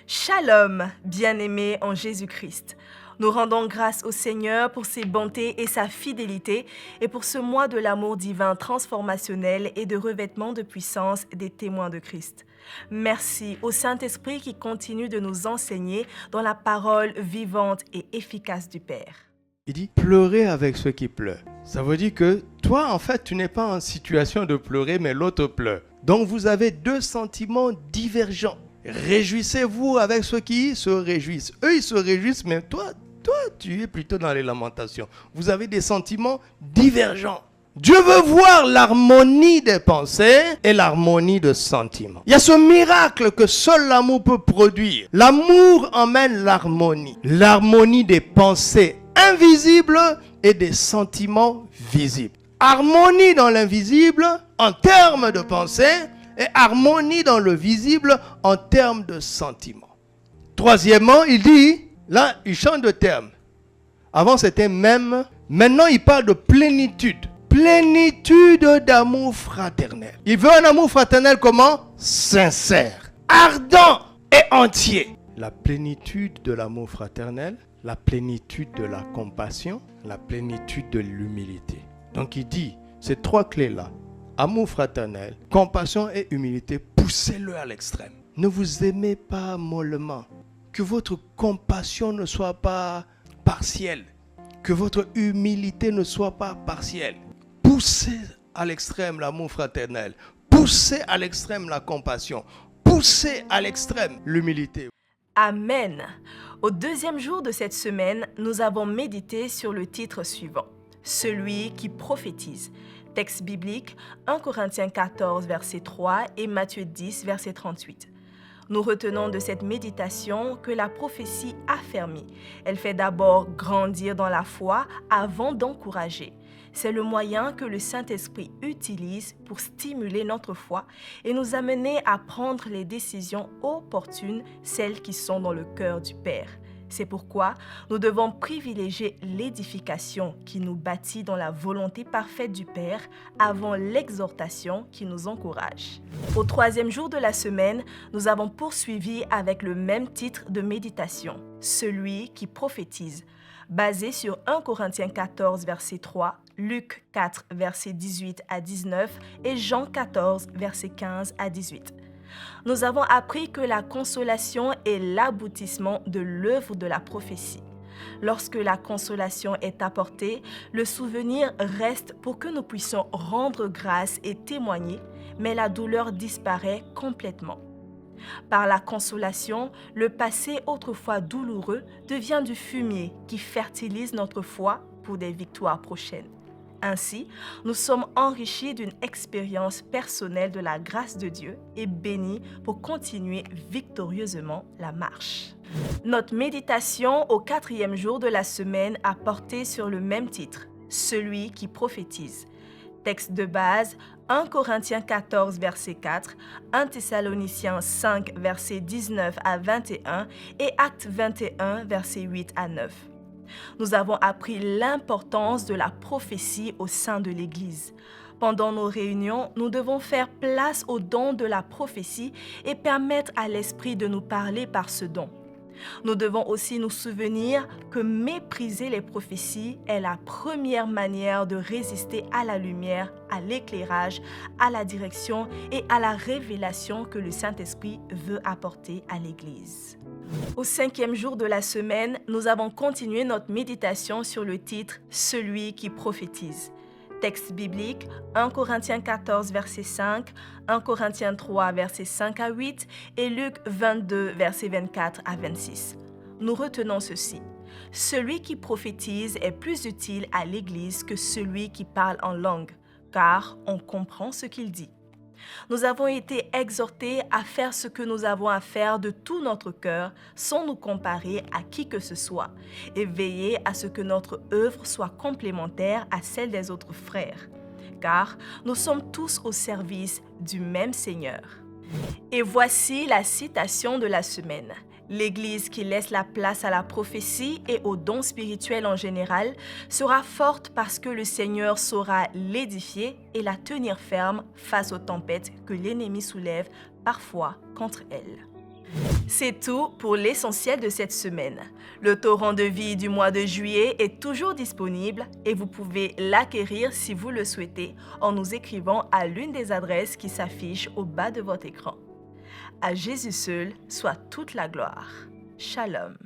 Shalom, bien-aimés en Jésus-Christ. Nous rendons grâce au Seigneur pour ses bontés et sa fidélité et pour ce mois de l'amour divin transformationnel et de revêtement de puissance des témoins de Christ. Merci au Saint-Esprit qui continue de nous enseigner dans la parole vivante et efficace du Père. Il dit pleurer avec ceux qui pleurent. Ça veut dire que toi, en fait, tu n'es pas en situation de pleurer, mais l'autre pleure. Donc vous avez deux sentiments divergents. Réjouissez-vous avec ceux qui se réjouissent. Eux, ils se réjouissent, mais toi, tu es plutôt dans les lamentations. Vous avez des sentiments divergents. Dieu veut voir l'harmonie des pensées et l'harmonie des sentiments. Il y a ce miracle que seul l'amour peut produire. L'amour emmène l'harmonie. L'harmonie des pensées invisibles et des sentiments visibles. Harmonie dans l'invisible en termes de pensée et harmonie dans le visible en termes de sentiments. Troisièmement, il dit, là, il change de terme. Avant, c'était même. Maintenant, il parle de plénitude. Plénitude d'amour fraternel. Il veut un amour fraternel comment? Sincère, ardent et entier. La plénitude de l'amour fraternel, la plénitude de la compassion, la plénitude de l'humilité. Donc il dit, ces trois clés-là, amour fraternel, compassion et humilité, poussez-le à l'extrême. Ne vous aimez pas mollement. Que votre compassion ne soit pas partielle. Que votre humilité ne soit pas partielle. Poussez à l'extrême l'amour fraternel. Poussez à l'extrême la compassion. Poussez à l'extrême l'humilité. Amen. Au deuxième jour de cette semaine, nous avons médité sur le titre suivant, celui qui prophétise. Texte biblique, 1 Corinthiens 14, verset 3 et Matthieu 10, verset 38. Nous retenons de cette méditation que la prophétie affermit. Elle fait d'abord grandir dans la foi avant d'encourager. C'est le moyen que le Saint-Esprit utilise pour stimuler notre foi et nous amener à prendre les décisions opportunes, celles qui sont dans le cœur du Père. C'est pourquoi nous devons privilégier l'édification qui nous bâtit dans la volonté parfaite du Père avant l'exhortation qui nous encourage. Au troisième jour de la semaine, nous avons poursuivi avec le même titre de méditation, celui qui prophétise, basé sur 1 Corinthiens 14, verset 3, Luc 4, verset 18 à 19 et Jean 14, verset 15 à 18. Nous avons appris que la consolation est l'aboutissement de l'œuvre de la prophétie. Lorsque la consolation est apportée, le souvenir reste pour que nous puissions rendre grâce et témoigner, mais la douleur disparaît complètement. Par la consolation, le passé autrefois douloureux devient du fumier qui fertilise notre foi pour des victoires prochaines. Ainsi, nous sommes enrichis d'une expérience personnelle de la grâce de Dieu et bénis pour continuer victorieusement la marche. Notre méditation au quatrième jour de la semaine a porté sur le même titre, celui qui prophétise. Texte de base, 1 Corinthiens 14, verset 4, 1 Thessaloniciens 5, verset 19 à 21 et Actes 21, verset 8 à 9. Nous avons appris l'importance de la prophétie au sein de l'Église. Pendant nos réunions, nous devons faire place au don de la prophétie et permettre à l'Esprit de nous parler par ce don. Nous devons aussi nous souvenir que mépriser les prophéties est la première manière de résister à la lumière, à l'éclairage, à la direction et à la révélation que le Saint-Esprit veut apporter à l'Église. Au cinquième jour de la semaine, nous avons continué notre méditation sur le titre « Celui qui prophétise ». Texte biblique, 1 Corinthiens 14, verset 5, 1 Corinthiens 3, verset 5 à 8 et Luc 22, verset 24 à 26. Nous retenons ceci. Celui qui prophétise est plus utile à l'Église que celui qui parle en langue, car on comprend ce qu'il dit. Nous avons été exhortés à faire ce que nous avons à faire de tout notre cœur sans nous comparer à qui que ce soit et veiller à ce que notre œuvre soit complémentaire à celle des autres frères, car nous sommes tous au service du même Seigneur. Et voici la citation de la semaine. L'Église qui laisse la place à la prophétie et aux dons spirituels en général sera forte parce que le Seigneur saura l'édifier et la tenir ferme face aux tempêtes que l'ennemi soulève parfois contre elle. C'est tout pour l'essentiel de cette semaine. Le torrent de vie du mois de juillet est toujours disponible et vous pouvez l'acquérir si vous le souhaitez en nous écrivant à l'une des adresses qui s'affichent au bas de votre écran. À Jésus seul soit toute la gloire. Shalom.